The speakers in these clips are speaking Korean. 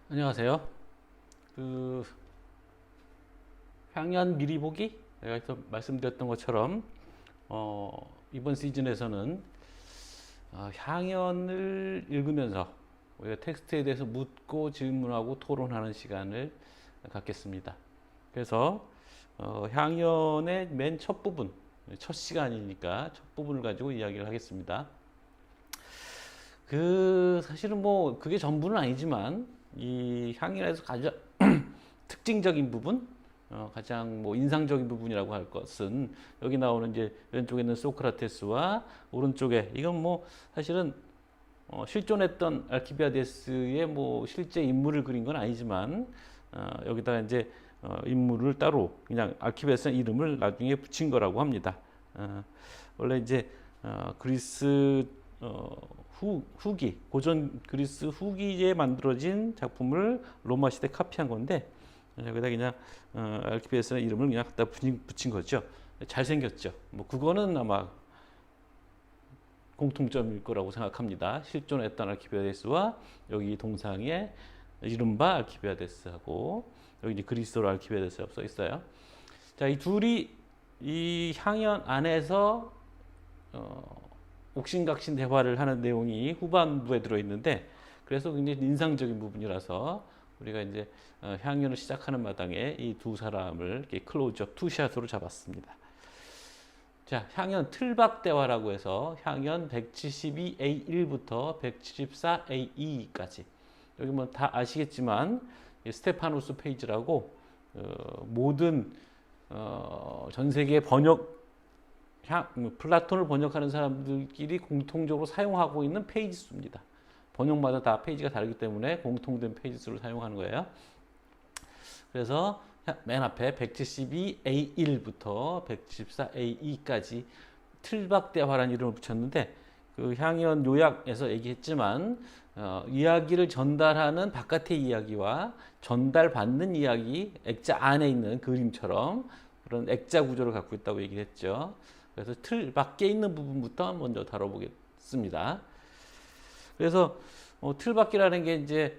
안녕하세요. 그 향연 미리 보기 내가 또 말씀드렸던 것처럼 이번 시즌에서는 향연을 읽으면서 우리가 텍스트에 대해서 묻고 질문하고 토론하는 시간을 갖겠습니다. 그래서 향연의 맨 첫 부분, 첫 시간이니까 첫 부분을 가지고 이야기를 하겠습니다. 사실은 뭐 그게 전부는 아니지만 이 향연에서 가장 특징적인 부분, 가장 뭐 인상적인 부분이라고 할 것은 여기 나오는 이제 왼쪽에 있는 소크라테스와 오른쪽에 이건 뭐 사실은 실존했던 알키비아데스의 뭐 실제 인물을 그린 건 아니지만 여기다가 이제 인물을 따로 그냥 알키비아데스 이름을 나중에 붙인 거라고 합니다. 원래 이제 그리스 후기 고전 그리스 후기에 만들어진 작품을 로마 시대 카피한 건데 여기다 그냥 알키비아데스라는 이름을 그냥 갖다 붙인 거죠. 잘생겼죠. 뭐 그거는 아마 공통점일 거라고 생각합니다. 실존했던 알키비아데스와 여기 동상에 이른바 알키비아데스하고 여기 이제 그리스어로 알키비아데스라고 써 있어요. 자, 이 둘이 이 향연 안에서 옥신각신 대화를 하는 내용이 후반부에 들어 있는데 그래서 굉장히 인상적인 부분이라서 우리가 이제 향연을 시작하는 마당에 이 두 사람을 이렇게 클로즈업 투샷으로 잡았습니다. 자, 향연 틀박 대화라고 해서 향연 172A1부터 174A2까지 여기 뭐 다 아시겠지만 스테파노스 페이지라고 모든 전 세계 번역 플라톤을 번역하는 사람들끼리 공통적으로 사용하고 있는 페이지 수입니다. 번역마다 다 페이지가 다르기 때문에 공통된 페이지 수를 사용하는 거예요. 그래서 맨 앞에 172A1부터 174A2까지 틀박대화라는 이름을 붙였는데 그 향연 요약에서 얘기했지만 이야기를 전달하는 바깥의 이야기와 전달받는 이야기 액자 안에 있는 그림처럼 그런 액자 구조를 갖고 있다고 얘기를 했죠. 그래서 틀 밖에 있는 부분부터 먼저 다뤄보겠습니다. 그래서 틀 밖이라는 게 이제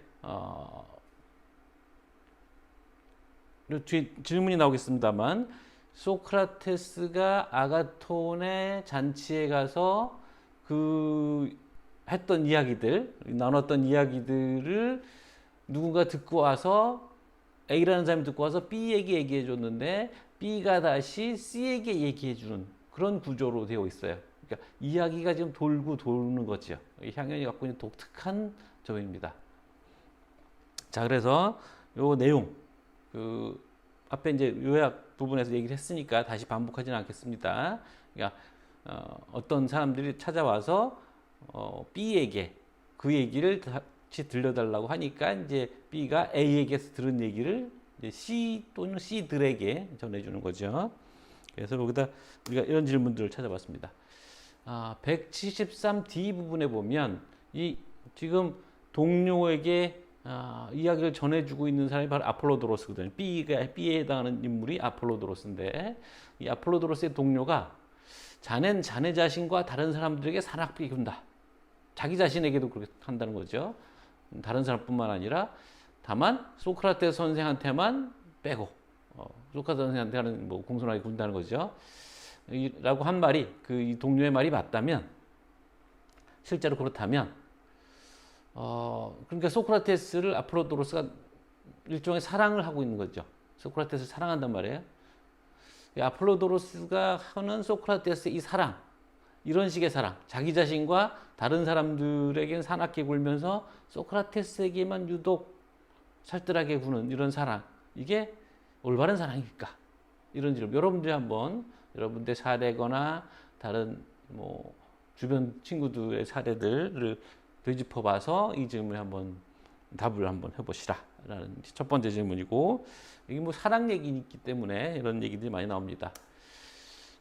뒤에 질문이 나오겠습니다만 소크라테스가 아가톤의 잔치에 가서 그 했던 이야기들 나눴던 이야기들을 누군가 듣고 와서 A라는 사람이 듣고 와서 B에게 얘기해 줬는데 B가 다시 C에게 얘기해 주는 그런 구조로 되어 있어요. 그러니까 이야기가 지금 돌고 도는 거죠. 향연이 갖고 있는 독특한 점입니다. 자, 그래서 요 내용 그 앞에 이제 요약 부분에서 얘기를 했으니까 다시 반복하지는 않겠습니다. 그러니까 어떤 사람들이 찾아와서 B에게 그 얘기를 같이 들려달라고 하니까 이제 B가 A에게서 들은 얘기를 이제 C 또는 C들에게 전해주는 거죠. 그래서 여기다 우리가 이런 질문들을 찾아봤습니다. 173D 부분에 보면 이 지금 동료에게 이야기를 전해주고 있는 사람이 바로 아폴로도로스거든요. B에 해당하는 인물이 아폴로도로스인데 이 아폴로도로스의 동료가 자넨 자네 자신과 다른 사람들에게 사납게 군다. 자기 자신에게도 그렇게 한다는 거죠. 다른 사람뿐만 아니라 다만 소크라테스 선생한테만 빼고 소크라테스 선생한테는 뭐 공손하게 군다는 거죠. 라고 한 말이 이 동료의 말이 맞다면 실제로 그렇다면 그러니까 소크라테스를 아폴로도로스가 일종의 사랑을 하고 있는 거죠. 소크라테스를 사랑한단 말이에요. 아폴로도로스가 하는 소크라테스의 이 사랑, 이런 식의 사랑, 자기 자신과 다른 사람들에게는 사납게 굴면서 소크라테스에게만 유독 살뜰하게 구는 이런 사랑, 이게 올바른 사랑일까? 이런 질문. 여러분들이 한번 여러분들 사례거나 다른 뭐 주변 친구들의 사례들을 되짚어봐서 이 질문에 한번 답을 한번 해보시라라는 첫 번째 질문이고 이게 뭐 사랑 얘기이기 때문에 이런 얘기들이 많이 나옵니다.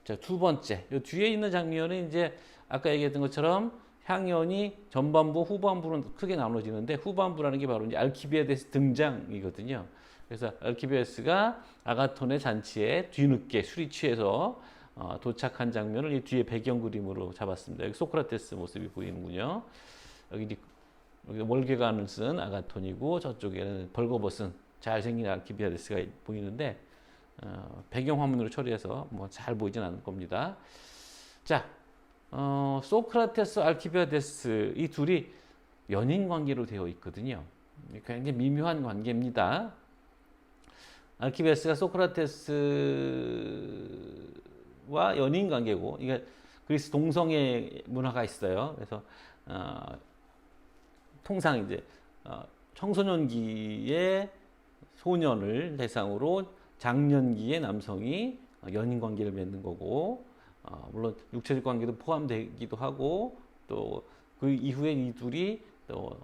자, 두 번째, 이 뒤에 있는 장면은 이제 아까 얘기했던 것처럼 향연이 전반부, 후반부는 크게 나눠지는데 후반부라는 게 바로 이제 알키비아데스 등장이거든요. 그래서 알키비아데스가 아가톤의 잔치에 뒤늦게 술이 취해서 도착한 장면을 이 뒤에 배경 그림으로 잡았습니다. 여기 소크라테스 모습이 보이는군요. 여기 월계관을 쓴 아가톤이고 저쪽에는 벌거벗은 잘생긴 알키비아데스가 보이는데 배경 화면으로 처리해서 뭐 잘 보이진 않을 겁니다. 자, 소크라테스, 알키비아데스 이 둘이 연인 관계로 되어 있거든요. 굉장히 미묘한 관계입니다. 알키비아데스가 소크라테스와 연인 관계고, 이게 그리스 동성애 문화가 있어요. 그래서 통상 이제 청소년기의 소년을 대상으로 장년기의 남성이 연인 관계를 맺는 거고, 물론 육체적 관계도 포함되기도 하고, 또 그 이후에 이 둘이 더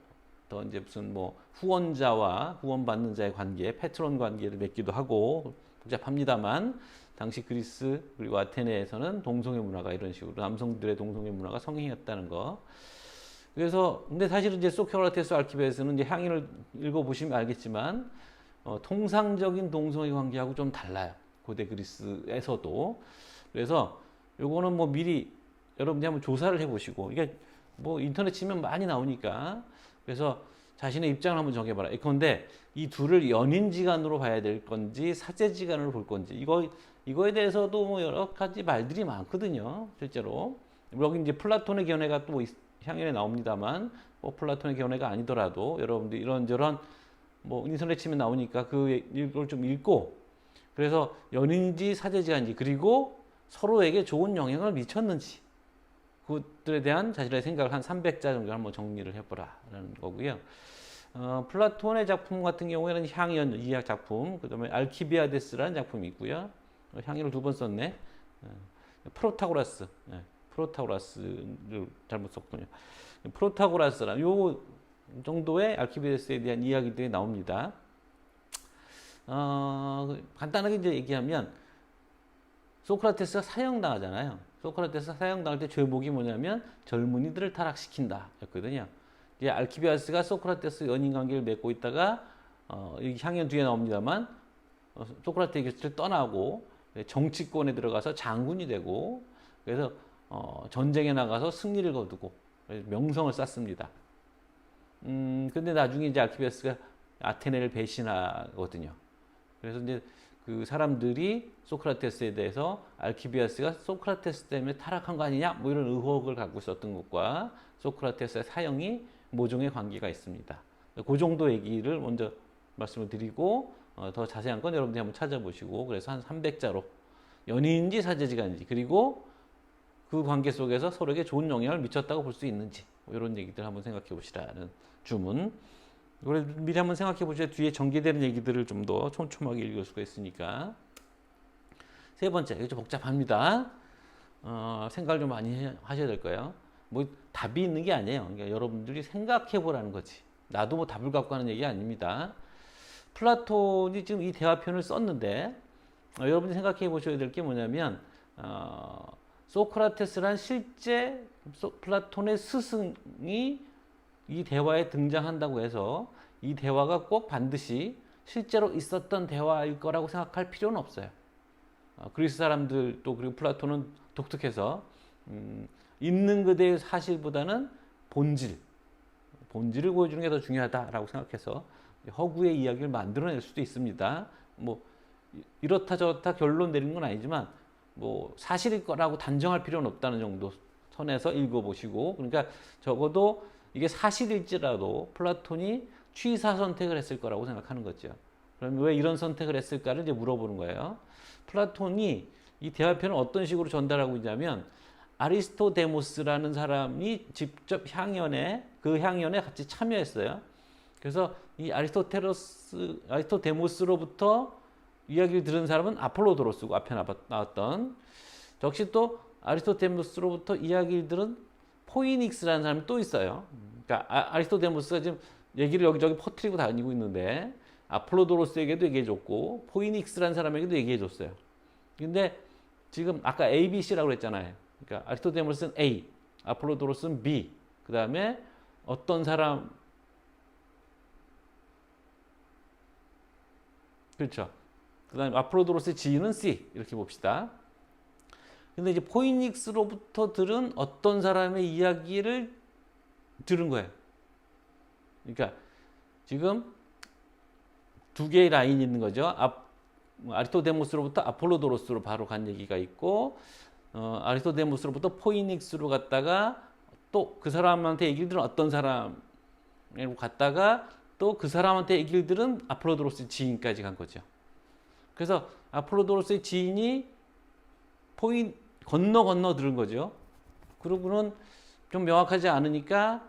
이제 무슨 뭐 후원자와 후원받는 자의 관계, 패트론 관계를 맺기도 하고 복잡합니다만, 당시 그리스 그리고 아테네에서는 동성애 문화가 이런 식으로 남성들의 동성애 문화가 성행했다는 거. 그래서 근데 사실은 이제 소크라테스, 알키비아데스는 이제 향인을 읽어보시면 알겠지만 통상적인 동성애 관계하고 좀 달라요. 고대 그리스에서도. 그래서 요거는 뭐 미리 여러분들이 한번 조사를 해보시고, 이게 뭐 인터넷 치면 많이 나오니까, 그래서 자신의 입장을 한번 정해봐라. 그런데 이 둘을 연인지간으로 봐야 될 건지 사제지간으로 볼 건지, 이거에 대해서도 뭐 여러 가지 말들이 많거든요. 실제로 여기 이제 플라톤의 견해가 또 향연에 나옵니다만, 뭐 플라톤의 견해가 아니더라도 여러분들 이런저런 뭐 인터넷 치면 나오니까 이걸 좀 읽고, 그래서 연인지 사제지간인지, 그리고 서로에게 좋은 영향을 미쳤는지, 그것들에 대한 자신의 생각을 한 300자 정도 한번 정리를 해보라라는 거고요. 플라톤의 작품 같은 경우에는 향연 이학 작품, 그 다음에 알키비아데스라는 작품이 있고요. 향연을 2번 썼네. 프로타고라스, 프로타고라스를 잘못 썼군요. 프로타고라스라는 요 정도의 알키비아데스에 대한 이야기들이 나옵니다. 간단하게 이제 얘기하면 소크라테스가 사형당하잖아요. 소크라테스가 사형당할 때 죄목이 뭐냐면 젊은이들을 타락시킨다 였거든요. 이제 알키비아데스가 소크라테스 연인관계를 맺고 있다가 향연 뒤에 나옵니다만 소크라테스 곁을 떠나고 정치권에 들어가서 장군이 되고, 그래서 전쟁에 나가서 승리를 거두고 명성을 쌓습니다. 근데 나중에 이제 알키비아데스가 아테네를 배신하거든요. 그래서 이제 그 사람들이 소크라테스에 대해서 알키비아데스가 소크라테스 때문에 타락한 거 아니냐, 뭐 이런 의혹을 갖고 있었던 것과 소크라테스의 사형이 모종의 관계가 있습니다. 그 정도 얘기를 먼저 말씀을 드리고, 더 자세한 건 여러분들이 한번 찾아보시고, 그래서 한 300자로 연인인지 사제지간인지, 그리고 그 관계 속에서 서로에게 좋은 영향을 미쳤다고 볼 수 있는지, 뭐 이런 얘기들 한번 생각해 보시라는 주문. 이걸 미리 한번 생각해 보셔야 뒤에 전개되는 얘기들을 좀 더 촘촘하게 읽을 수가 있으니까. 세 번째, 이거 좀 복잡합니다. 생각을 좀 많이 하셔야 될 거예요. 뭐 답이 있는 게 아니에요. 그러니까 여러분들이 생각해 보라는 거지. 나도 뭐 답을 갖고 하는 얘기 아닙니다. 플라톤이 지금 이 대화편을 썼는데, 여러분이 생각해 보셔야 될 게 뭐냐면, 소크라테스란 실제 플라톤의 스승이 이 대화에 등장한다고 해서 이 대화가 꼭 반드시 실제로 있었던 대화일 거라고 생각할 필요는 없어요. 그리스 사람들 또 그리고 플라톤은 독특해서 있는 그대의 사실보다는 본질을 보여주는 게 더 중요하다라고 생각해서 허구의 이야기를 만들어낼 수도 있습니다. 뭐 이렇다 저렇다 결론 내리는 건 아니지만, 뭐 사실일 거라고 단정할 필요는 없다는 정도 선에서 읽어보시고, 그러니까 적어도 이게 사실일지라도 플라톤이 취사 선택을 했을 거라고 생각하는 거죠. 그럼 왜 이런 선택을 했을까를 이제 물어보는 거예요. 플라톤이 이 대화편을 어떤 식으로 전달하고 있냐면, 아리스토데모스라는 사람이 직접 그 향연에 같이 참여했어요. 그래서 이 아리스토데모스로부터 이야기를 들은 사람은 아폴로도로스고, 앞에 나왔던, 역시 또 아리스토데모스로부터 이야기를 들은 포이닉스라는 사람이 또 있어요. 그러니까 아리스토데모스가 지금 얘기를 여기저기 퍼뜨리고 다니고 있는데, 아폴로도로스에게도 얘기해줬고 포이닉스라는 사람에게도 얘기해줬어요. 근데 지금 아까 A, B, C라고 그랬잖아요. 그러니까 아리스토데모스는 A, 아폴로도로스는 B, 그 다음에 어떤 사람, 그렇죠. 그 다음에 아폴로도로스의 지인은 C, 이렇게 봅시다. 근데 이제 포이닉스로부터 들은 어떤 사람의 이야기를 들은 거예요. 그러니까 지금 두 개의 라인이 있는 거죠. 아리스토데모스로부터 아폴로도로스로 바로 간 얘기가 있고, 아리스토데모스로부터 포이닉스로 갔다가 또 그 사람한테 얘기를 들은 어떤 사람으로 갔다가 또 그 사람한테 얘기를 들은 아폴로도로스의 지인까지 간 거죠. 그래서 아폴로도로스의 지인이 건너 들은 거죠. 그러고는 좀 명확하지 않으니까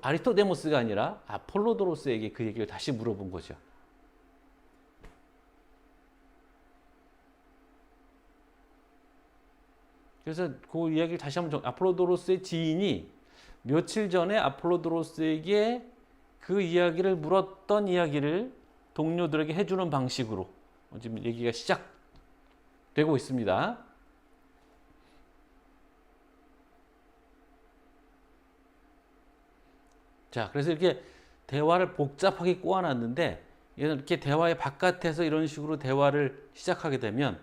아리스토데모스가 아니라 아폴로도로스에게 그 얘기를 다시 물어본 거죠. 그래서 그 이야기를 다시 한번 아폴로도로스의 지인이 며칠 전에 아폴로도로스에게 그 이야기를 물었던 이야기를 동료들에게 해주는 방식으로 지금 얘기가 시작되고 있습니다. 자, 그래서 이렇게 대화를 복잡하게 꼬아놨는데 이렇게 대화의 바깥에서 이런 식으로 대화를 시작하게 되면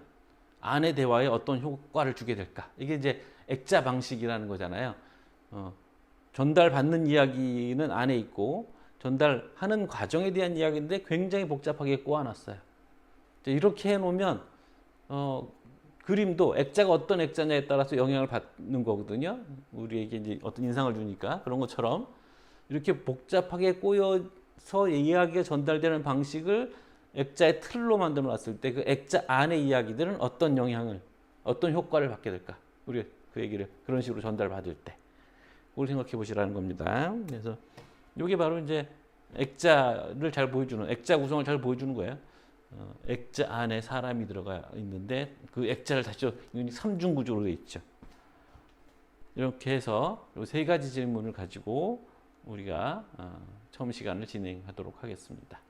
안의 대화에 어떤 효과를 주게 될까? 이게 이제 액자 방식이라는 거잖아요. 전달받는 이야기는 안에 있고 전달하는 과정에 대한 이야기인데 굉장히 복잡하게 꼬아놨어요. 이렇게 해놓으면 그림도 액자가 어떤 액자냐에 따라서 영향을 받는 거거든요. 우리에게 이제 어떤 인상을 주니까 그런 것처럼 이렇게 복잡하게 꼬여서 이야기가 전달되는 방식을 액자의 틀로 만들어 놨을 때 그 액자 안의 이야기들은 어떤 영향을, 어떤 효과를 받게 될까? 우리 그 얘기를 그런 식으로 전달받을 때. 그걸 생각해 보시라는 겁니다. 그래서 이게 바로 이제 액자를 잘 보여주는, 액자 구성을 잘 보여주는 거예요. 액자 안에 사람이 들어가 있는데 그 액자를 다시 삼중 구조로 되어 있죠. 이렇게 해서 이 세 가지 질문을 가지고 우리가 처음 시간을 진행하도록 하겠습니다.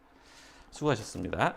수고하셨습니다.